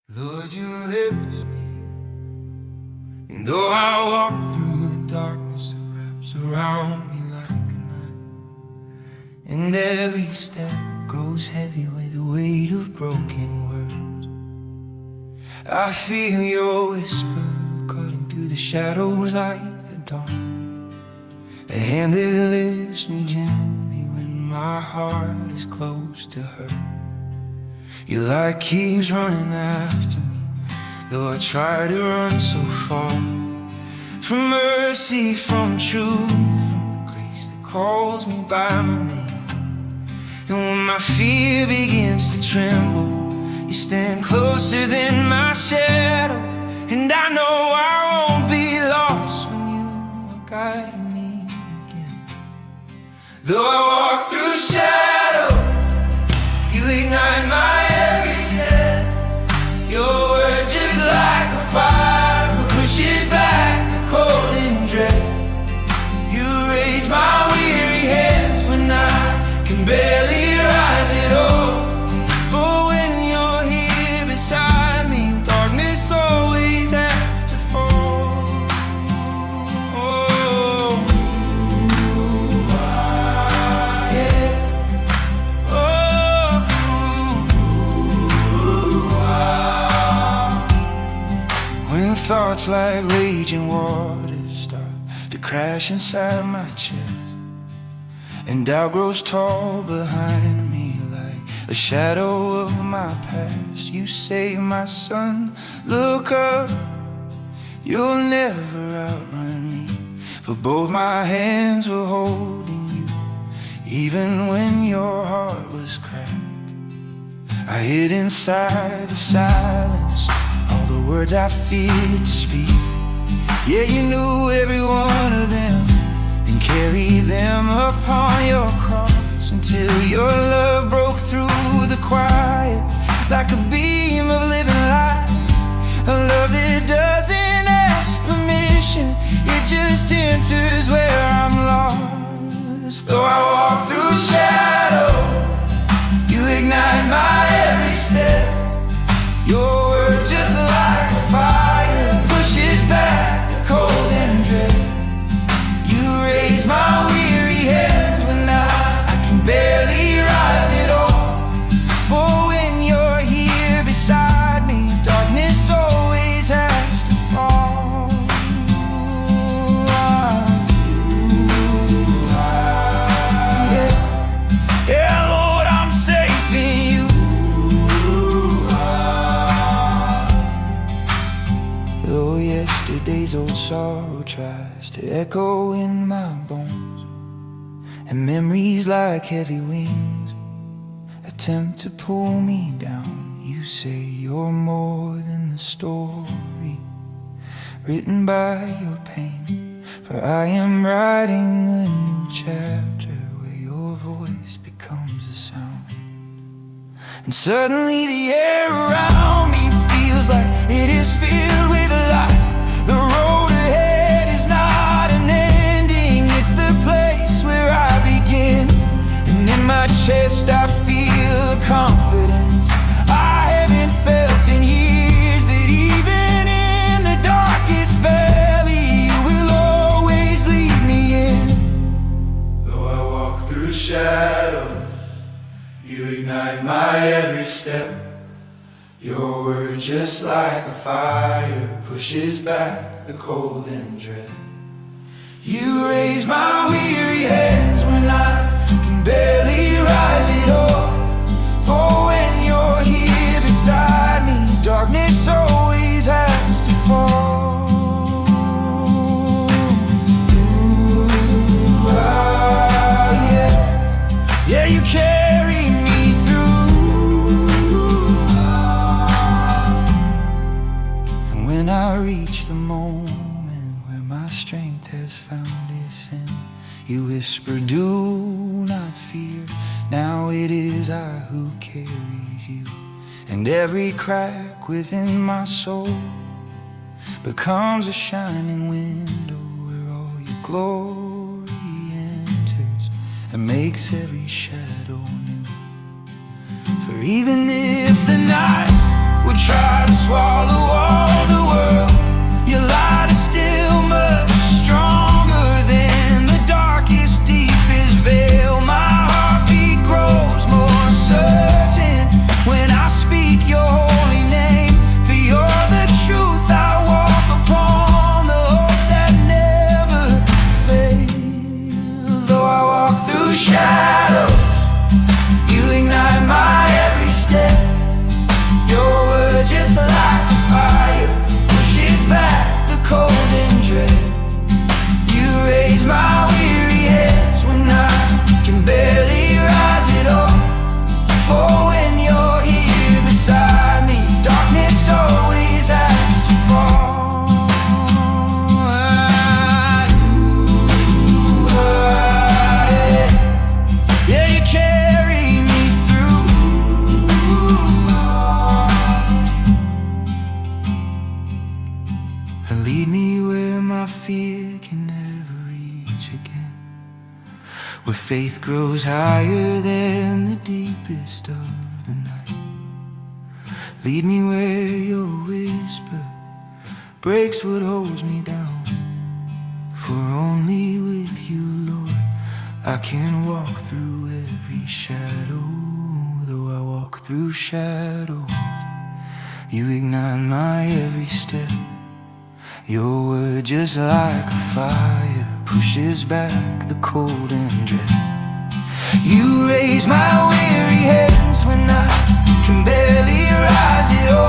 Lord, you lift me, and though I walk through the darkness that wraps around me like a knife, and every step grows heavy with the weight of broken words, I feel your whisper cutting through the shadows like the dawn, a hand that lifts me gently when my heart is close to hurt. Your light keeps running after me, though I try to run so far from mercy, from truth, from the grace that calls me by my name. And when my fear begins to tremble, you stand closer than my shadow. And I know I won't be lost when you are guiding me again. Though I walk through shadow, you ignite my every step. Your word just like a fire pushes back the cold and dread. You raise my weary hands when I can barely rise at all. For when you're here beside me, darkness always has to fall. When thoughts like raging waters start to crash inside my chest, and doubt grows tall behind me like a shadow of my past, you say, my son, look up, you'll never outrun me. For both my hands were holding you, even when your heart was cracked. I hid inside the silence all the words I feared to speak. Yeah, you knew every one of them and carried them upon your cross until your love broke through the quiet like a beam of living light. A love that doesn't ask permission, it just enters where I'm lost. Though I walk through shadow, you ignite my every step. Your word just like a fire pushes back the cold and dread. You raise my weary hands when I can barely rise at all. For when you're here beside me, darkness always has to fall. Yeah, Lord, I'm safe in you. Though yesterday's old sorrow tries to echo in my bones, and memories like heavy wings attempt to pull me down, you say you're more than the story written by your pain. For I am writing a new chapter where your voice becomes a sound. And suddenly the air around me feels like it is filled with light. The road ahead is not an ending, it's the place where I begin. And in my chest I feel confidence I haven't felt in years, that even in the darkest valley you will always lead me in. Though I walk through shadows, you ignite my every step. Your word just like a fire pushes back the cold and dread. You raise my weary hands when I can barely rise at all. For when you're here beside me, darkness always has to fall. Ooh, yeah, you carry me through. And when I reach the moment where my strength has found its end, you whisper, do not fear, now it is I who carries you. And every crack within my soul becomes a shining window where all your glory enters and makes every shadow new. For even if the night would try to where faith grows higher than the deepest of the night. Lead me where your whisper breaks what holds me down, for only with you, Lord, I can walk through every shadow. Though I walk through shadows, you ignite my every step. Your word, just like a fire, pushes back the cold and dread. You raise my weary hands when I can barely rise at all.